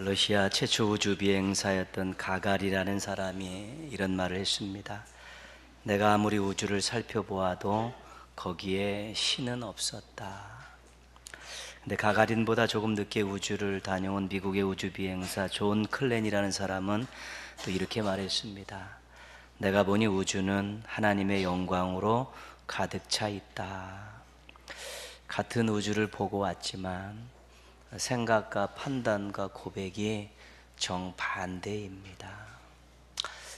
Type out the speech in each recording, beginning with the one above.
러시아 최초 우주 비행사였던 가가리라는 사람이 이런 말을 했습니다. 내가 아무리 우주를 살펴보아도 거기에 신은 없었다. 근데 가가린보다 조금 늦게 우주를 다녀온 미국의 우주 비행사 존 클랜이라는 사람은 또 이렇게 말했습니다. 내가 보니 우주는 하나님의 영광으로 가득 차 있다. 같은 우주를 보고 왔지만 생각과 판단과 고백이 정반대입니다.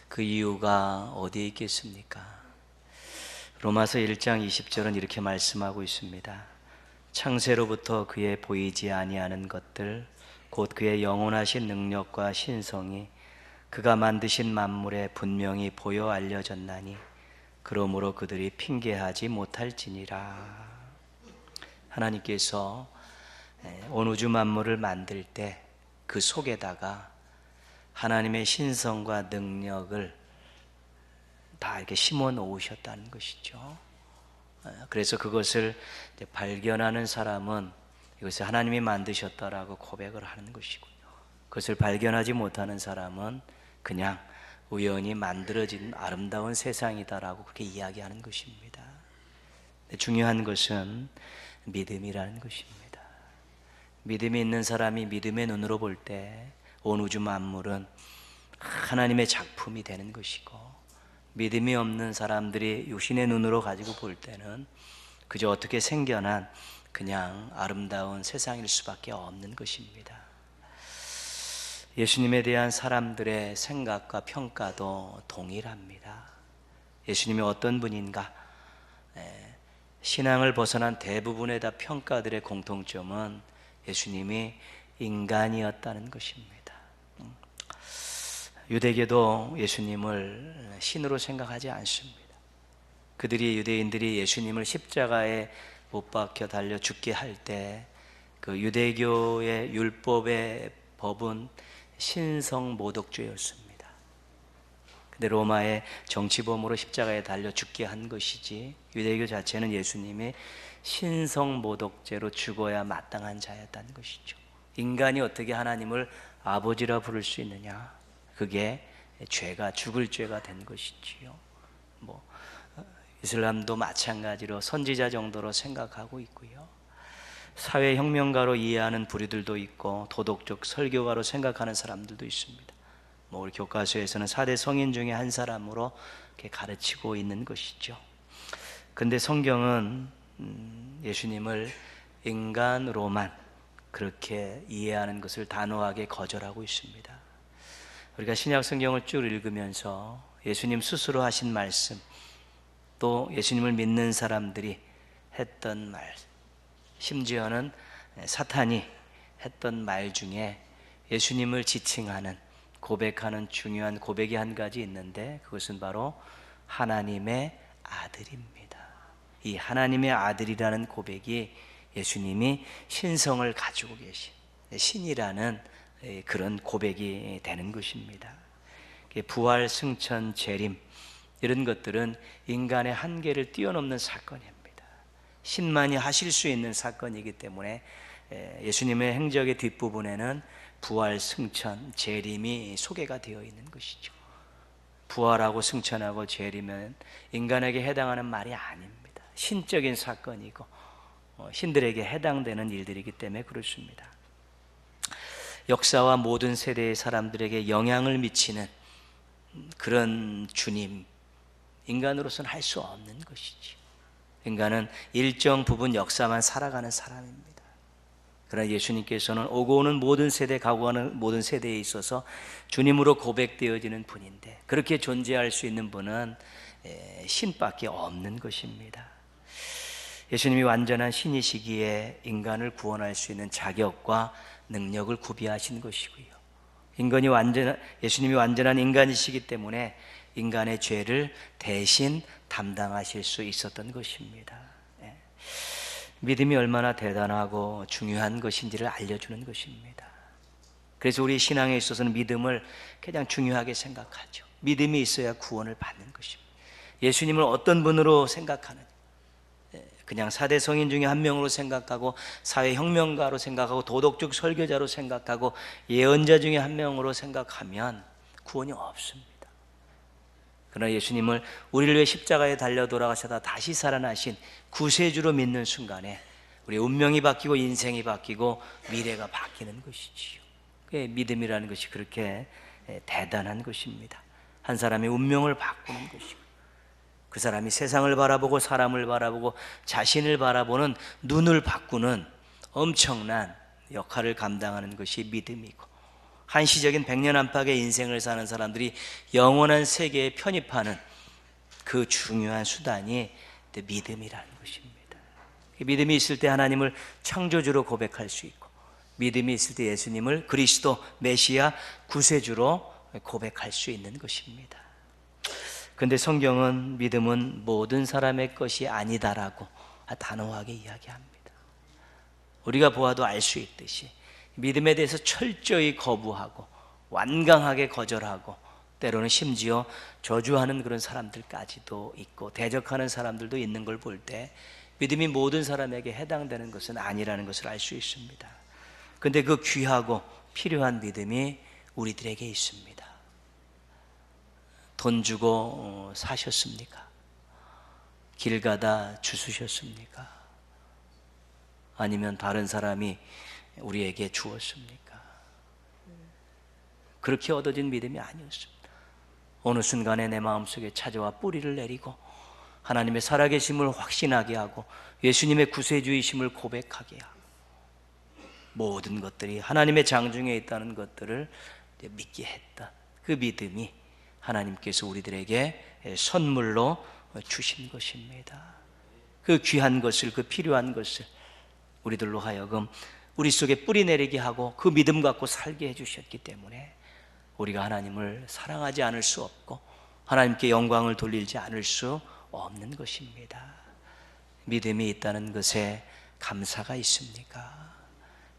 그 이유가 어디에 있겠습니까? 로마서 1장 20절은 이렇게 말씀하고 있습니다. 창세로부터 그의 보이지 아니하는 것들 곧 그의 영원하신 능력과 신성이 그가 만드신 만물에 분명히 보여 알려졌나니 그러므로 그들이 핑계하지 못할지니라. 하나님께서 온 우주 만물을 만들 때 그 속에다가 하나님의 신성과 능력을 다 이렇게 심어 놓으셨다는 것이죠. 그래서 그것을 발견하는 사람은 이것을 하나님이 만드셨다라고 고백을 하는 것이고요. 그것을 발견하지 못하는 사람은 그냥 우연히 만들어진 아름다운 세상이다라고 그렇게 이야기하는 것입니다. 중요한 것은 믿음이라는 것입니다. 믿음이 있는 사람이 믿음의 눈으로 볼 때 온 우주 만물은 하나님의 작품이 되는 것이고, 믿음이 없는 사람들이 육신의 눈으로 가지고 볼 때는 그저 어떻게 생겨난 그냥 아름다운 세상일 수밖에 없는 것입니다. 예수님에 대한 사람들의 생각과 평가도 동일합니다. 예수님이 어떤 분인가? 신앙을 벗어난 대부분의 다 평가들의 공통점은 예수님이 인간이었다는 것입니다. 유대교도 예수님을 신으로 생각하지 않습니다. 유대인들이 예수님을 십자가에 못 박혀 달려 죽게 할 때 그 유대교의 율법의 법은 신성모독죄였습니다. 근데 로마의 정치범으로 십자가에 달려 죽게 한 것이지, 유대교 자체는 예수님이 신성모독죄로 죽어야 마땅한 자였다는 것이죠. 인간이 어떻게 하나님을 아버지라 부를 수 있느냐? 그게 죄가, 죽을 죄가 된 것이지요. 이슬람도 마찬가지로 선지자 정도로 생각하고 있고요. 사회혁명가로 이해하는 부류들도 있고 도덕적 설교가로 생각하는 사람들도 있습니다. 우리 교과서에서는 4대 성인 중에 한 사람으로 이렇게 가르치고 있는 것이죠. 근데 성경은 예수님을 인간으로만 그렇게 이해하는 것을 단호하게 거절하고 있습니다. 우리가 신약 성경을 쭉 읽으면서 예수님 스스로 하신 말씀, 또 예수님을 믿는 사람들이 했던 말, 심지어는 사탄이 했던 말 중에 예수님을 지칭하는, 고백하는 중요한 고백이 한 가지 있는데, 그것은 바로 하나님의 아들입니다. 이 하나님의 아들이라는 고백이 예수님이 신성을 가지고 계신 신이라는 그런 고백이 되는 것입니다. 부활, 승천, 재림, 이런 것들은 인간의 한계를 뛰어넘는 사건입니다. 신만이 하실 수 있는 사건이기 때문에 예수님의 행적의 뒷부분에는 부활, 승천, 재림이 소개가 되어 있는 것이죠. 부활하고 승천하고 재림은 인간에게 해당하는 말이 아닙니다. 신적인 사건이고 신들에게 해당되는 일들이기 때문에 그렇습니다. 역사와 모든 세대의 사람들에게 영향을 미치는 그런 주님, 인간으로서는 할 수 없는 것이죠. 인간은 일정 부분 역사만 살아가는 사람입니다. 그러나 예수님께서는 오고 오는 모든 세대, 가고 가는 모든 세대에 있어서 주님으로 고백되어지는 분인데, 그렇게 존재할 수 있는 분은 신밖에 없는 것입니다. 예수님이 완전한 신이시기에 인간을 구원할 수 있는 자격과 능력을 구비하신 것이고요. 예수님이 완전한 인간이시기 때문에 인간의 죄를 대신 담당하실 수 있었던 것입니다. 믿음이 얼마나 대단하고 중요한 것인지를 알려주는 것입니다. 그래서 우리 신앙에 있어서는 믿음을 그냥 중요하게 생각하죠. 믿음이 있어야 구원을 받는 것입니다. 예수님을 어떤 분으로 생각하느냐, 그냥 4대 성인 중에 한 명으로 생각하고 사회혁명가로 생각하고 도덕적 설교자로 생각하고 예언자 중에 한 명으로 생각하면 구원이 없습니다. 그러나 예수님을 우리를 위해 십자가에 달려 돌아가셔다 다시 살아나신 구세주로 믿는 순간에 우리 운명이 바뀌고 인생이 바뀌고 미래가 바뀌는 것이지요. 믿음이라는 것이 그렇게 대단한 것입니다. 한 사람의 운명을 바꾸는 것이고, 그 사람이 세상을 바라보고 사람을 바라보고 자신을 바라보는 눈을 바꾸는 엄청난 역할을 감당하는 것이 믿음이고, 한시적인 백년 안팎의 인생을 사는 사람들이 영원한 세계에 편입하는 그 중요한 수단이 믿음이라는 것입니다. 믿음이 있을 때 하나님을 창조주로 고백할 수 있고, 믿음이 있을 때 예수님을 그리스도 메시아 구세주로 고백할 수 있는 것입니다. 그런데 성경은 믿음은 모든 사람의 것이 아니다라고 단호하게 이야기합니다. 우리가 보아도 알 수 있듯이 믿음에 대해서 철저히 거부하고 완강하게 거절하고 때로는 심지어 저주하는 그런 사람들까지도 있고 대적하는 사람들도 있는 걸 볼 때 믿음이 모든 사람에게 해당되는 것은 아니라는 것을 알 수 있습니다. 그런데 그 귀하고 필요한 믿음이 우리들에게 있습니다. 돈 주고 사셨습니까? 길 가다 주수셨습니까? 아니면 다른 사람이 우리에게 주었습니까? 그렇게 얻어진 믿음이 아니었습니다. 어느 순간에 내 마음속에 찾아와 뿌리를 내리고 하나님의 살아계심을 확신하게 하고 예수님의 구세주이심을 고백하게 하고 모든 것들이 하나님의 장중에 있다는 것들을 믿게 했다. 그 믿음이 하나님께서 우리들에게 선물로 주신 것입니다. 그 귀한 것을, 그 필요한 것을 우리들로 하여금 우리 속에 뿌리 내리게 하고 그 믿음 갖고 살게 해주셨기 때문에 우리가 하나님을 사랑하지 않을 수 없고 하나님께 영광을 돌리지 않을 수 없는 것입니다. 믿음이 있다는 것에 감사가 있습니까?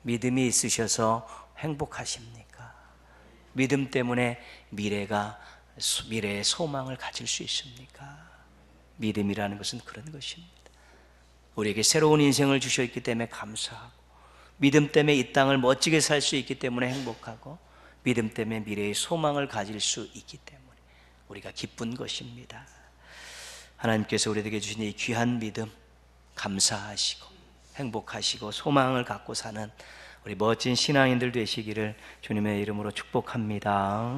믿음이 있으셔서 행복하십니까? 믿음 때문에 미래의 소망을 가질 수 있습니까? 믿음이라는 것은 그런 것입니다. 우리에게 새로운 인생을 주셨기 때문에 감사하고, 믿음 때문에 이 땅을 멋지게 살 수 있기 때문에 행복하고, 믿음 때문에 미래의 소망을 가질 수 있기 때문에 우리가 기쁜 것입니다. 하나님께서 우리에게 주신 이 귀한 믿음 감사하시고 행복하시고 소망을 갖고 사는 우리 멋진 신앙인들 되시기를 주님의 이름으로 축복합니다.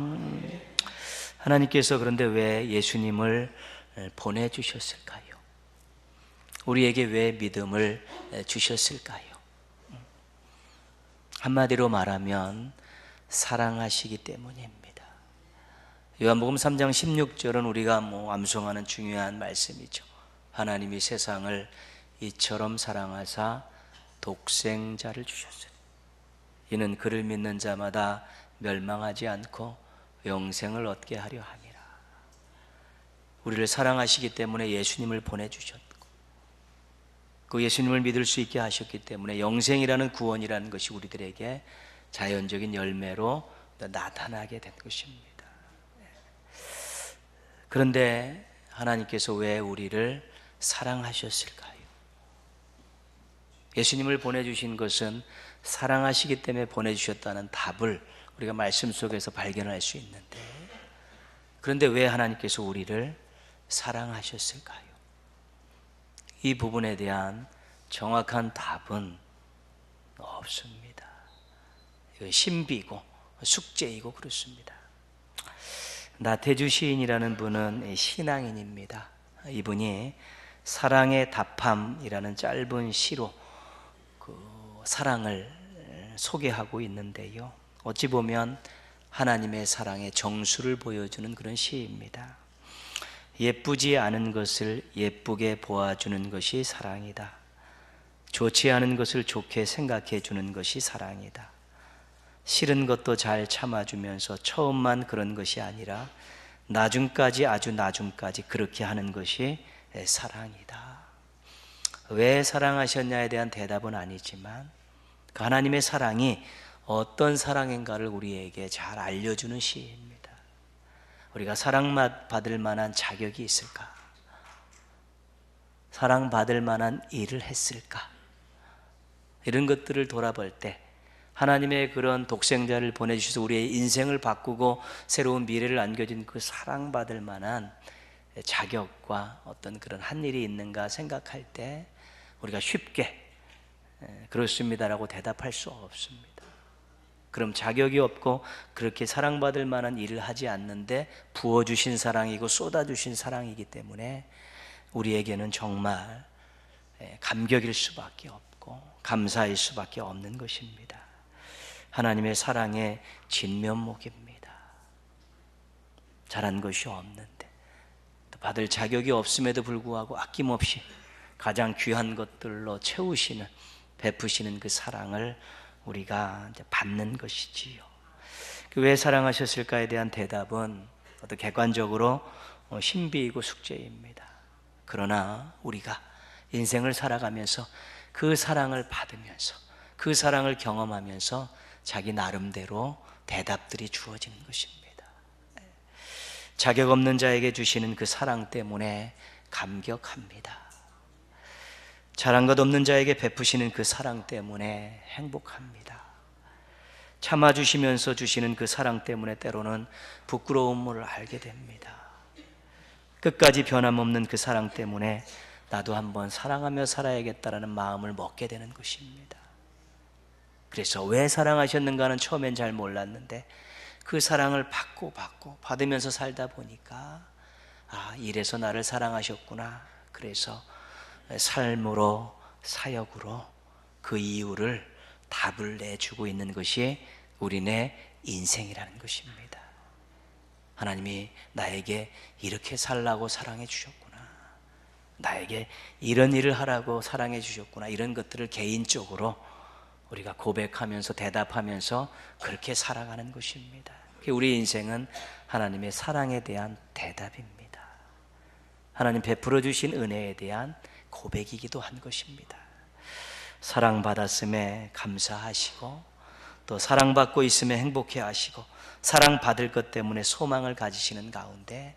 하나님께서 그런데 왜 예수님을 보내주셨을까요? 우리에게 왜 믿음을 주셨을까요? 한마디로 말하면 사랑하시기 때문입니다. 요한복음 3장 16절은 우리가 암송하는 중요한 말씀이죠. 하나님이 세상을 이처럼 사랑하사 독생자를 주셨으니 이는 그를 믿는 자마다 멸망하지 않고 영생을 얻게 하려 함이라. 우리를 사랑하시기 때문에 예수님을 보내주셨고, 그 예수님을 믿을 수 있게 하셨기 때문에 영생이라는 구원이라는 것이 우리들에게 자연적인 열매로 나타나게 된 것입니다. 그런데 하나님께서 왜 우리를 사랑하셨을까요? 예수님을 보내주신 것은 사랑하시기 때문에 보내주셨다는 답을 우리가 말씀 속에서 발견할 수 있는데, 그런데 왜 하나님께서 우리를 사랑하셨을까요? 이 부분에 대한 정확한 답은 없습니다. 신비고 숙제이고 그렇습니다. 나태주 시인이라는 분은 신앙인입니다. 이분이 사랑의 답함이라는 짧은 시로 그 사랑을 소개하고 있는데요, 어찌 보면 하나님의 사랑의 정수를 보여주는 그런 시입니다. 예쁘지 않은 것을 예쁘게 보아주는 것이 사랑이다. 좋지 않은 것을 좋게 생각해 주는 것이 사랑이다. 싫은 것도 잘 참아주면서 처음만 그런 것이 아니라 나중까지, 아주 나중까지 그렇게 하는 것이 사랑이다. 왜 사랑하셨냐에 대한 대답은 아니지만 그 하나님의 사랑이 어떤 사랑인가를 우리에게 잘 알려주는 시입니다. 우리가 사랑받을 만한 자격이 있을까? 사랑받을 만한 일을 했을까? 이런 것들을 돌아볼 때 하나님의 그런 독생자를 보내주셔서 우리의 인생을 바꾸고 새로운 미래를 안겨준 그 사랑받을 만한 자격과 어떤 그런 한 일이 있는가 생각할 때 우리가 쉽게 그렇습니다라고 대답할 수 없습니다. 그럼 자격이 없고 그렇게 사랑받을 만한 일을 하지 않는데 부어주신 사랑이고 쏟아주신 사랑이기 때문에 우리에게는 정말 감격일 수밖에 없고 감사할 수밖에 없는 것입니다. 하나님의 사랑의 진면목입니다. 잘한 것이 없는데 또 받을 자격이 없음에도 불구하고 아낌없이 가장 귀한 것들로 채우시는, 베푸시는 그 사랑을 우리가 이제 받는 것이지요. 왜 사랑하셨을까에 대한 대답은 어떤 객관적으로 신비이고 숙제입니다. 그러나 우리가 인생을 살아가면서 그 사랑을 받으면서 그 사랑을 경험하면서 자기 나름대로 대답들이 주어지는 것입니다. 자격 없는 자에게 주시는 그 사랑 때문에 감격합니다. 잘한 것 없는 자에게 베푸시는 그 사랑 때문에 행복합니다. 참아주시면서 주시는 그 사랑 때문에 때로는 부끄러움을 알게 됩니다. 끝까지 변함없는 그 사랑 때문에 나도 한번 사랑하며 살아야겠다라는 마음을 먹게 되는 것입니다. 그래서 왜 사랑하셨는가는 처음엔 잘 몰랐는데 그 사랑을 받으면서 살다 보니까 이래서 나를 사랑하셨구나. 그래서 삶으로, 사역으로 그 이유를 답을 내주고 있는 것이 우리네 인생이라는 것입니다. 하나님이 나에게 이렇게 살라고 사랑해 주셨구나, 나에게 이런 일을 하라고 사랑해 주셨구나, 이런 것들을 개인적으로 우리가 고백하면서 대답하면서 그렇게 살아가는 것입니다. 우리 인생은 하나님의 사랑에 대한 대답입니다. 하나님 베풀어 주신 은혜에 대한 고백이기도 한 것입니다. 사랑받았음에 감사하시고 또 사랑받고 있음에 행복해 하시고 사랑받을 것 때문에 소망을 가지시는 가운데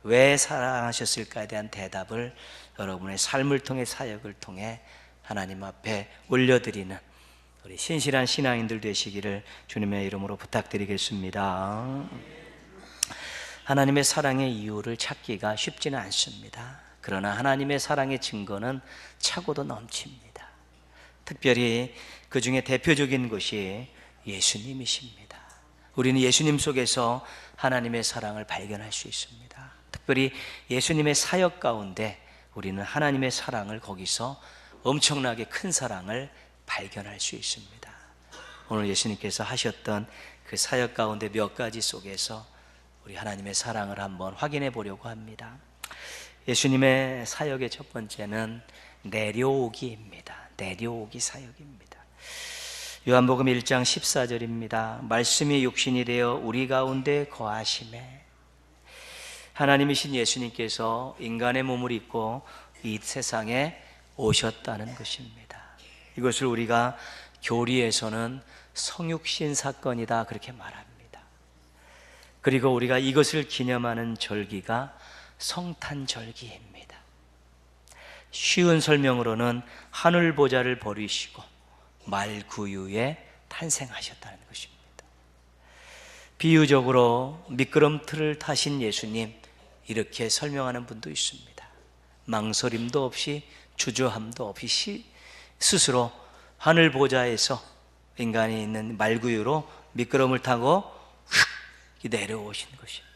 왜 사랑하셨을까에 대한 대답을 여러분의 삶을 통해, 사역을 통해 하나님 앞에 올려드리는 우리 신실한 신앙인들 되시기를 주님의 이름으로 부탁드리겠습니다. 하나님의 사랑의 이유를 찾기가 쉽지는 않습니다. 그러나 하나님의 사랑의 증거는 차고도 넘칩니다. 특별히 그 중에 대표적인 것이 예수님이십니다. 우리는 예수님 속에서 하나님의 사랑을 발견할 수 있습니다. 특별히 예수님의 사역 가운데 우리는 하나님의 사랑을, 거기서 엄청나게 큰 사랑을 발견할 수 있습니다. 오늘 예수님께서 하셨던 그 사역 가운데 몇 가지 속에서 우리 하나님의 사랑을 한번 확인해 보려고 합니다. 예수님의 사역의 첫 번째는 내려오기입니다. 내려오기 사역입니다. 요한복음 1장 14절입니다. 말씀이 육신이 되어 우리 가운데 거하심에, 하나님이신 예수님께서 인간의 몸을 입고 이 세상에 오셨다는 것입니다. 이것을 우리가 교리에서는 성육신 사건이다 그렇게 말합니다. 그리고 우리가 이것을 기념하는 절기가 성탄절기입니다. 쉬운 설명으로는 하늘 보좌를 버리시고 말구유에 탄생하셨다는 것입니다. 비유적으로 미끄럼틀을 타신 예수님, 이렇게 설명하는 분도 있습니다. 망설임도 없이 주저함도 없이 스스로 하늘 보좌에서 인간이 있는 말구유로 미끄럼을 타고 휙 내려오신 것입니다.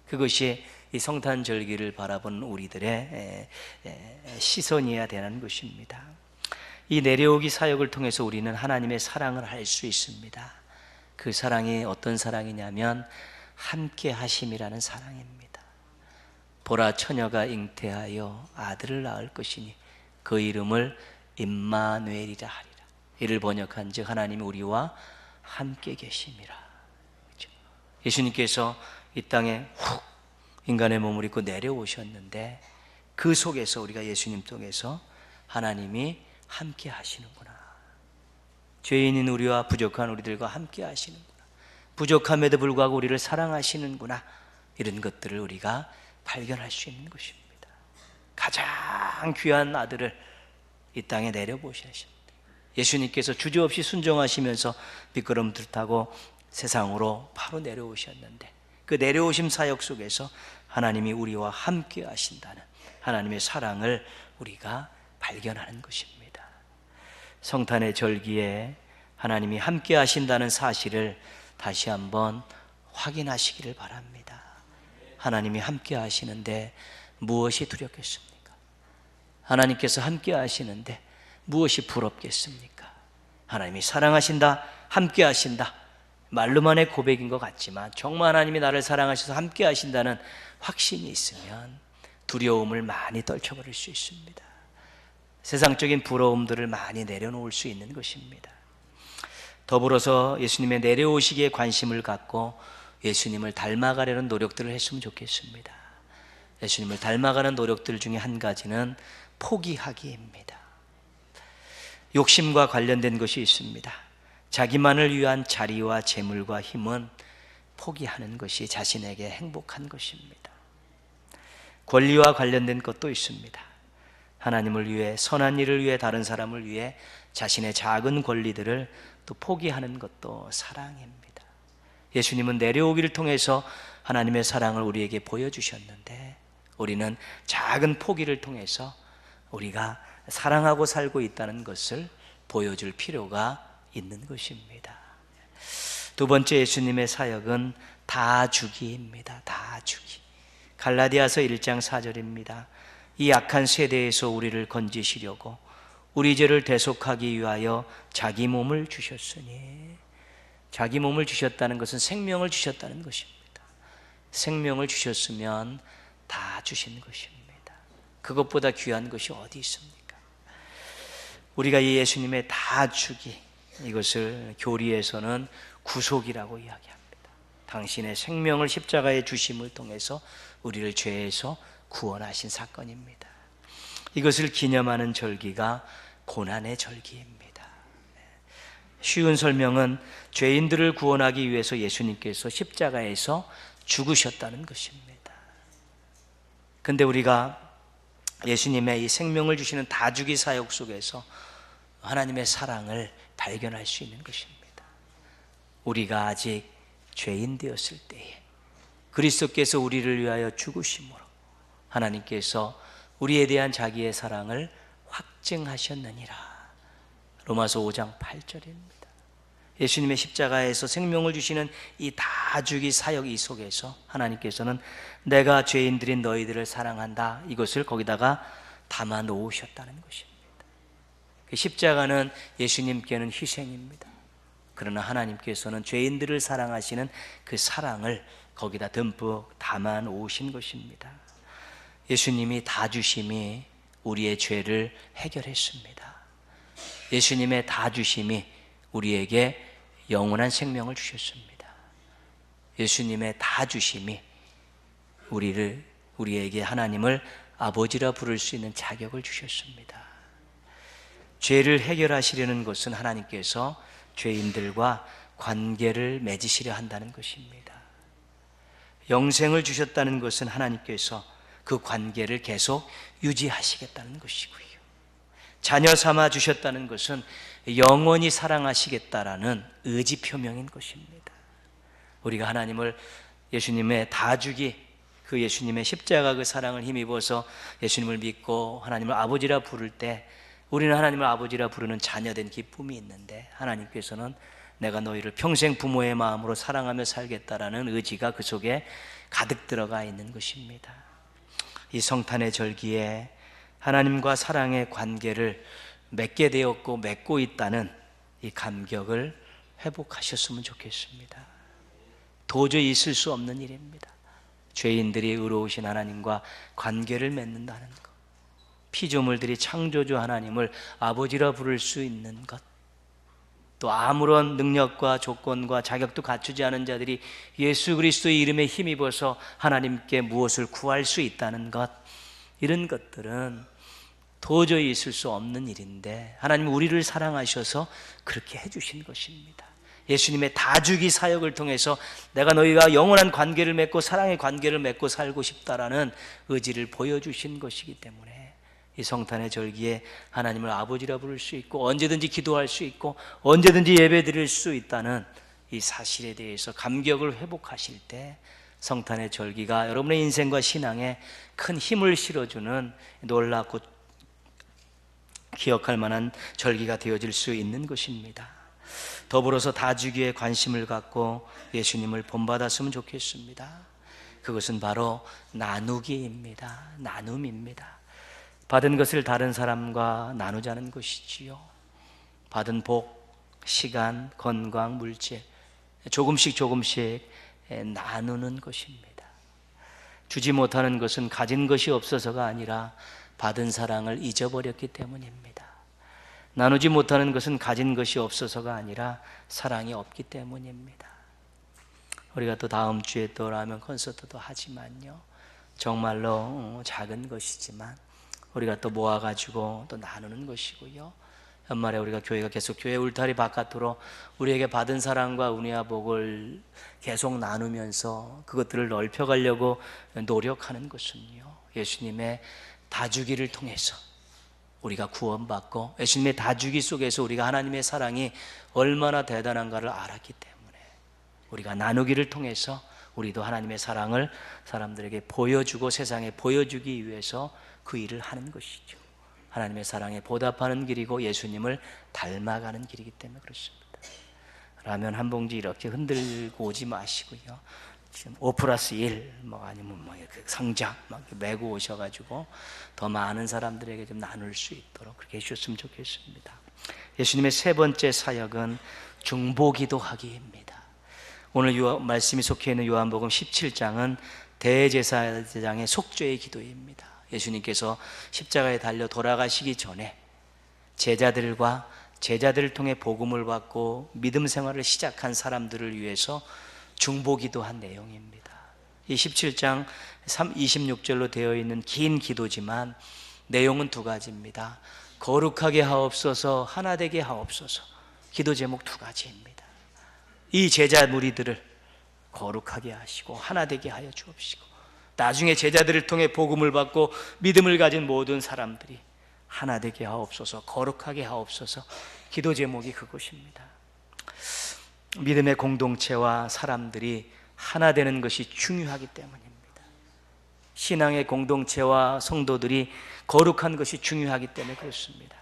그것이 이 성탄절기를 바라본 우리들의 시선이어야 되는 것입니다. 이 내려오기 사역을 통해서 우리는 하나님의 사랑을 알 수 있습니다. 그 사랑이 어떤 사랑이냐면 함께 하심이라는 사랑입니다. 보라, 처녀가 잉태하여 아들을 낳을 것이니 그 이름을 임마누엘이라 하리라. 이를 번역한 즉 하나님이 우리와 함께 계심이라. 그렇죠? 예수님께서 이 땅에 훅 인간의 몸을 입고 내려오셨는데 그 속에서 우리가 예수님 속에서 하나님이 함께 하시는구나. 죄인인 우리와 부족한 우리들과 함께 하시는구나. 부족함에도 불구하고 우리를 사랑하시는구나. 이런 것들을 우리가 발견할 수 있는 것입니다. 가장 귀한 아들을 이 땅에 내려보시셨습니다. 예수님께서 주저없이 순종하시면서 미끄럼틀 타고 세상으로 바로 내려오셨는데, 그 내려오심 사역 속에서 하나님이 우리와 함께 하신다는 하나님의 사랑을 우리가 발견하는 것입니다. 성탄의 절기에 하나님이 함께 하신다는 사실을 다시 한번 확인하시기를 바랍니다. 하나님이 함께 하시는데 무엇이 두렵겠습니까? 하나님께서 함께 하시는데 무엇이 부럽겠습니까? 하나님이 사랑하신다, 함께 하신다, 말로만의 고백인 것 같지만 정말 하나님이 나를 사랑하셔서 함께 하신다는 확신이 있으면 두려움을 많이 떨쳐버릴 수 있습니다. 세상적인 부러움들을 많이 내려놓을 수 있는 것입니다. 더불어서 예수님의 내려오시기에 관심을 갖고 예수님을 닮아가려는 노력들을 했으면 좋겠습니다. 예수님을 닮아가는 노력들 중에 한 가지는 포기하기입니다. 욕심과 관련된 것이 있습니다. 자기만을 위한 자리와 재물과 힘은 포기하는 것이 자신에게 행복한 것입니다. 권리와 관련된 것도 있습니다. 하나님을 위해, 선한 일을 위해, 다른 사람을 위해 자신의 작은 권리들을 또 포기하는 것도 사랑입니다. 예수님은 내려오기를 통해서 하나님의 사랑을 우리에게 보여주셨는데, 우리는 작은 포기를 통해서 우리가 사랑하고 살고 있다는 것을 보여줄 필요가 있는 것입니다. 두 번째 예수님의 사역은 다 주기입니다. 다 주기. 갈라디아서 1장 4절입니다. 이 악한 세대에서 우리를 건지시려고 우리 죄를 대속하기 위하여 자기 몸을 주셨으니, 자기 몸을 주셨다는 것은 생명을 주셨다는 것입니다. 생명을 주셨으면 다 주신 것입니다. 그것보다 귀한 것이 어디 있습니까? 우리가 이 예수님의 다 주기, 이것을 교리에서는 구속이라고 이야기합니다. 당신의 생명을 십자가에 주심을 통해서 우리를 죄에서 구원하신 사건입니다. 이것을 기념하는 절기가 고난의 절기입니다. 쉬운 설명은 죄인들을 구원하기 위해서 예수님께서 십자가에서 죽으셨다는 것입니다. 근데 우리가 예수님의 이 생명을 주시는 다주기 사역 속에서 하나님의 사랑을 발견할 수 있는 것입니다. 우리가 아직 죄인 되었을 때에 그리스도께서 우리를 위하여 죽으심으로 하나님께서 우리에 대한 자기의 사랑을 확증하셨느니라. 로마서 5장 8절입니다. 예수님의 십자가에서 생명을 주시는 이 다주기 사역 이 속에서 하나님께서는 내가 죄인들인 너희들을 사랑한다, 이것을 거기다가 담아 놓으셨다는 것입니다. 그 십자가는 예수님께는 희생입니다. 그러나 하나님께서는 죄인들을 사랑하시는 그 사랑을 거기다 듬뿍 담아 놓으신 것입니다. 예수님이 다 주심이 우리의 죄를 해결했습니다. 예수님의 다 주심이 우리에게 영원한 생명을 주셨습니다. 예수님의 다 주심이 우리에게 하나님을 아버지라 부를 수 있는 자격을 주셨습니다. 죄를 해결하시려는 것은 하나님께서 죄인들과 관계를 맺으시려 한다는 것입니다. 영생을 주셨다는 것은 하나님께서 그 관계를 계속 유지하시겠다는 것이고요. 자녀 삼아 주셨다는 것은 영원히 사랑하시겠다라는 의지 표명인 것입니다. 우리가 하나님을, 예수님의 다주기, 그 예수님의 십자가 그 사랑을 힘입어서 예수님을 믿고 하나님을 아버지라 부를 때 우리는 하나님을 아버지라 부르는 자녀된 기쁨이 있는데, 하나님께서는 내가 너희를 평생 부모의 마음으로 사랑하며 살겠다라는 의지가 그 속에 가득 들어가 있는 것입니다. 이 성탄의 절기에 하나님과 사랑의 관계를 맺게 되었고 맺고 있다는 이 감격을 회복하셨으면 좋겠습니다. 도저히 있을 수 없는 일입니다. 죄인들이 의로우신 하나님과 관계를 맺는다는 것, 피조물들이 창조주 하나님을 아버지라 부를 수 있는 것, 또 아무런 능력과 조건과 자격도 갖추지 않은 자들이 예수 그리스도의 이름에 힘입어서 하나님께 무엇을 구할 수 있다는 것, 이런 것들은 도저히 있을 수 없는 일인데 하나님은 우리를 사랑하셔서 그렇게 해주신 것입니다. 예수님의 다주기 사역을 통해서 내가 너희가 영원한 관계를 맺고 사랑의 관계를 맺고 살고 싶다라는 의지를 보여주신 것이기 때문에 이 성탄의 절기에 하나님을 아버지라 부를 수 있고 언제든지 기도할 수 있고 언제든지 예배 드릴 수 있다는 이 사실에 대해서 감격을 회복하실 때 성탄의 절기가 여러분의 인생과 신앙에 큰 힘을 실어주는 놀랍고 기억할 만한 절기가 되어질 수 있는 것입니다. 더불어서 다주기에 관심을 갖고 예수님을 본받았으면 좋겠습니다. 그것은 바로 나누기입니다. 나눔입니다. 받은 것을 다른 사람과 나누자는 것이지요. 받은 복, 시간, 건강, 물질 조금씩 나누는 것입니다. 주지 못하는 것은 가진 것이 없어서가 아니라 받은 사랑을 잊어버렸기 때문입니다. 나누지 못하는 것은 가진 것이 없어서가 아니라 사랑이 없기 때문입니다. 우리가 또 다음 주에 또 라면 콘서트도 하지만요, 정말로 작은 것이지만 우리가 또 모아가지고 또 나누는 것이고요, 연말에 우리가 교회가 계속 교회 울타리 바깥으로 우리에게 받은 사랑과 은혜와 복을 계속 나누면서 그것들을 넓혀가려고 노력하는 것은요, 예수님의 다주기를 통해서 우리가 구원받고 예수님의 다주기 속에서 우리가 하나님의 사랑이 얼마나 대단한가를 알았기 때문에 우리가 나누기를 통해서 우리도 하나님의 사랑을 사람들에게 보여주고 세상에 보여주기 위해서 그 일을 하는 것이죠. 하나님의 사랑에 보답하는 길이고 예수님을 닮아가는 길이기 때문에 그렇습니다. 라면 한 봉지 이렇게 흔들고 오지 마시고요, 지금 5+1 아니면 상자 메고 오셔가지고 더 많은 사람들에게 좀 나눌 수 있도록 그렇게 해주셨으면 좋겠습니다. 예수님의 세 번째 사역은 중보기도 하기입니다. 오늘 말씀이 속해 있는 요한복음 17장은 대제사장의 속죄의 기도입니다. 예수님께서 십자가에 달려 돌아가시기 전에 제자들을 통해 복음을 받고 믿음 생활을 시작한 사람들을 위해서 중보기도한 내용입니다. 이 17장 26절로 되어 있는 긴 기도지만 내용은 두 가지입니다. 거룩하게 하옵소서, 하나 되게 하옵소서. 기도 제목 두 가지입니다. 이 제자 무리들을 거룩하게 하시고 하나 되게 하여 주옵시고, 나중에 제자들을 통해 복음을 받고 믿음을 가진 모든 사람들이 하나 되게 하옵소서, 거룩하게 하옵소서. 기도 제목이 그것입니다. 믿음의 공동체와 사람들이 하나 되는 것이 중요하기 때문입니다. 신앙의 공동체와 성도들이 거룩한 것이 중요하기 때문에 그렇습니다.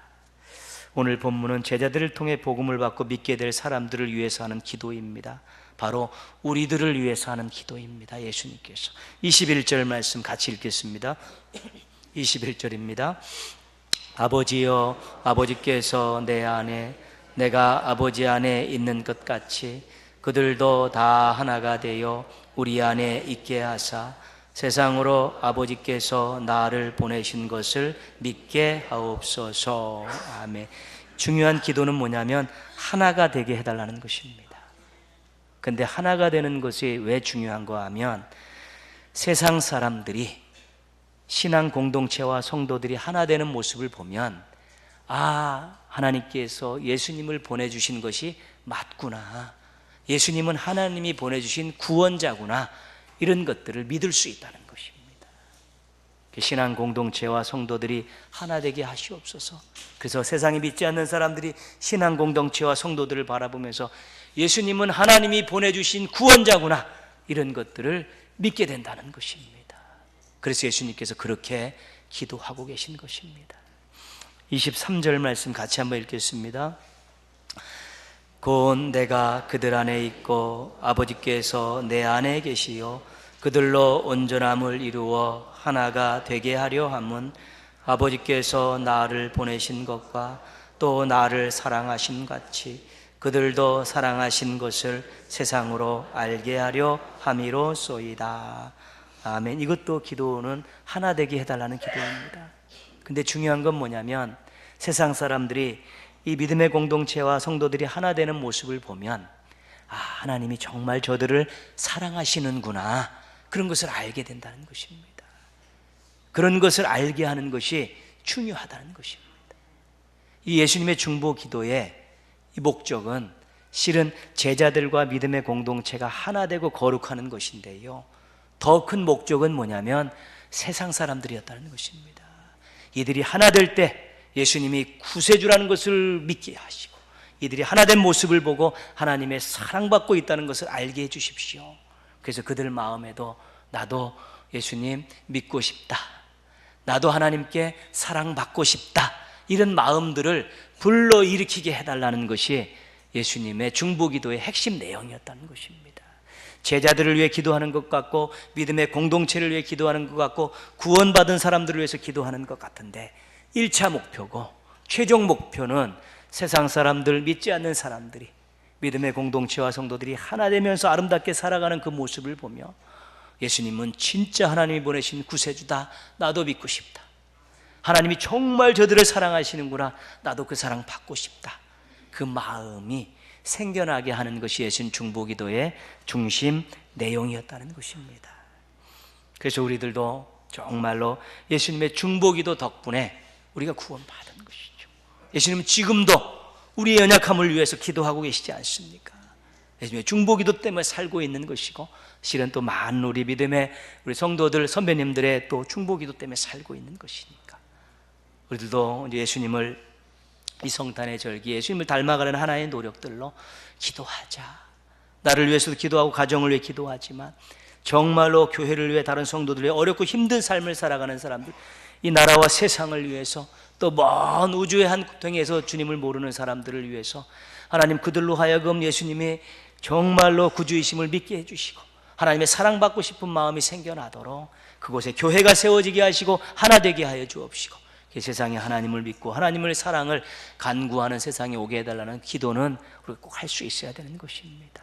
오늘 본문은 제자들을 통해 복음을 받고 믿게 될 사람들을 위해서 하는 기도입니다. 바로 우리들을 위해서 하는 기도입니다. 예수님께서 21절 말씀 같이 읽겠습니다. 21절입니다. 아버지여, 아버지께서 내 안에 내가 아버지 안에 있는 것 같이 그들도 다 하나가 되어 우리 안에 있게 하사 세상으로 아버지께서 나를 보내신 것을 믿게 하옵소서. 아멘. 중요한 기도는 뭐냐면 하나가 되게 해달라는 것입니다. 근데 하나가 되는 것이 왜 중요한가 하면 세상 사람들이 신앙 공동체와 성도들이 하나 되는 모습을 보면 하나님께서 예수님을 보내주신 것이 맞구나, 예수님은 하나님이 보내주신 구원자구나, 이런 것들을 믿을 수 있다는 것입니다. 신앙 공동체와 성도들이 하나 되게 하시옵소서. 그래서 세상에 믿지 않는 사람들이 신앙 공동체와 성도들을 바라보면서 예수님은 하나님이 보내주신 구원자구나, 이런 것들을 믿게 된다는 것입니다. 그래서 예수님께서 그렇게 기도하고 계신 것입니다. 23절 말씀 같이 한번 읽겠습니다. 곧 내가 그들 안에 있고 아버지께서 내 안에 계시어 그들로 온전함을 이루어 하나가 되게 하려 함은 아버지께서 나를 보내신 것과 또 나를 사랑하신 같이 그들도 사랑하신 것을 세상으로 알게 하려 함이로소이다. 아멘. 이것도 기도는 하나 되게 해달라는 기도입니다. 근데 중요한 건 뭐냐면 세상 사람들이 이 믿음의 공동체와 성도들이 하나 되는 모습을 보면 하나님이 정말 저들을 사랑하시는구나, 그런 것을 알게 된다는 것입니다. 그런 것을 알게 하는 것이 중요하다는 것입니다. 이 예수님의 중보 기도의 이 목적은 실은 제자들과 믿음의 공동체가 하나 되고 거룩하는 것인데요, 더 큰 목적은 뭐냐면 세상 사람들이었다는 것입니다. 이들이 하나 될 때 예수님이 구세주라는 것을 믿게 하시고, 이들이 하나 된 모습을 보고 하나님의 사랑받고 있다는 것을 알게 해 주십시오. 그래서 그들 마음에도 나도 예수님 믿고 싶다, 나도 하나님께 사랑받고 싶다, 이런 마음들을 불러일으키게 해달라는 것이 예수님의 중보기도의 핵심 내용이었다는 것입니다. 제자들을 위해 기도하는 것 같고, 믿음의 공동체를 위해 기도하는 것 같고, 구원받은 사람들을 위해서 기도하는 것 같은데, 1차 목표고 최종 목표는 세상 사람들, 믿지 않는 사람들이, 믿음의 공동체와 성도들이 하나 되면서 아름답게 살아가는 그 모습을 보며 예수님은 진짜 하나님이 보내신 구세주다, 나도 믿고 싶다, 하나님이 정말 저들을 사랑하시는구나, 나도 그 사랑 받고 싶다, 그 마음이 생겨나게 하는 것이 예수님 중보기도의 중심 내용이었다는 것입니다. 그래서 우리들도 정말로 예수님의 중보기도 덕분에 우리가 구원받은 것이죠. 예수님은 지금도 우리의 연약함을 위해서 기도하고 계시지 않습니까? 예수님의 중보기도 때문에 살고 있는 것이고, 실은 또 많은 우리 믿음의 우리 성도들, 선배님들의 또 중보기도 때문에 살고 있는 것이니까, 우리들도 예수님을 이 성탄의 절기, 예수님을 닮아가는 하나의 노력들로 기도하자. 나를 위해서도 기도하고 가정을 위해 기도하지만 정말로 교회를 위해, 다른 성도들 위해 어렵고 힘든 삶을 살아가는 사람들, 이 나라와 세상을 위해서, 또 먼 우주의 한 구덩이에서 주님을 모르는 사람들을 위해서 하나님 그들로 하여금 예수님의 정말로 구주이심을 믿게 해주시고 하나님의 사랑받고 싶은 마음이 생겨나도록 그곳에 교회가 세워지게 하시고 하나 되게 하여 주옵시고, 세상에 하나님을 믿고 하나님의 사랑을 간구하는 세상에 오게 해달라는 기도는 우리가 꼭 할 수 있어야 되는 것입니다.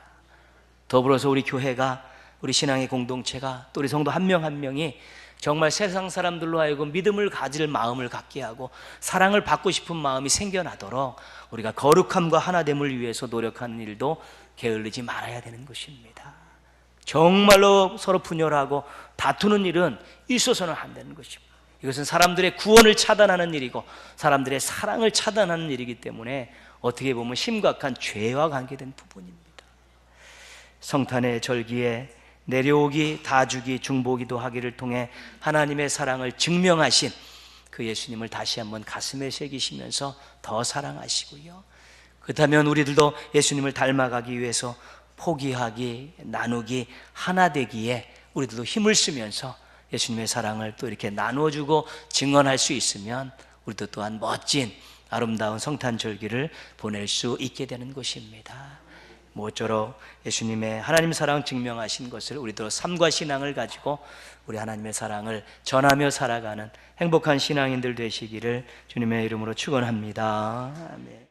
더불어서 우리 교회가, 우리 신앙의 공동체가, 또 우리 성도 한 명 한 명이 정말 세상 사람들로 하여금 믿음을 가질 마음을 갖게 하고 사랑을 받고 싶은 마음이 생겨나도록 우리가 거룩함과 하나됨을 위해서 노력하는 일도 게을르지 말아야 되는 것입니다. 정말로 서로 분열하고 다투는 일은 있어서는 안 되는 것입니다. 이것은 사람들의 구원을 차단하는 일이고 사람들의 사랑을 차단하는 일이기 때문에 어떻게 보면 심각한 죄와 관계된 부분입니다. 성탄의 절기에 내려오기, 다주기, 중보기도 하기를 통해 하나님의 사랑을 증명하신 그 예수님을 다시 한번 가슴에 새기시면서 더 사랑하시고요, 그렇다면 우리들도 예수님을 닮아가기 위해서 포기하기, 나누기, 하나 되기에 우리들도 힘을 쓰면서 예수님의 사랑을 또 이렇게 나눠주고 증언할 수 있으면 우리도 또한 멋진 아름다운 성탄절기를 보낼 수 있게 되는 것입니다. 모쪼록 예수님의 하나님 사랑 증명하신 것을 우리도 삶과 신앙을 가지고 우리 하나님의 사랑을 전하며 살아가는 행복한 신앙인들 되시기를 주님의 이름으로 축원합니다. 아멘.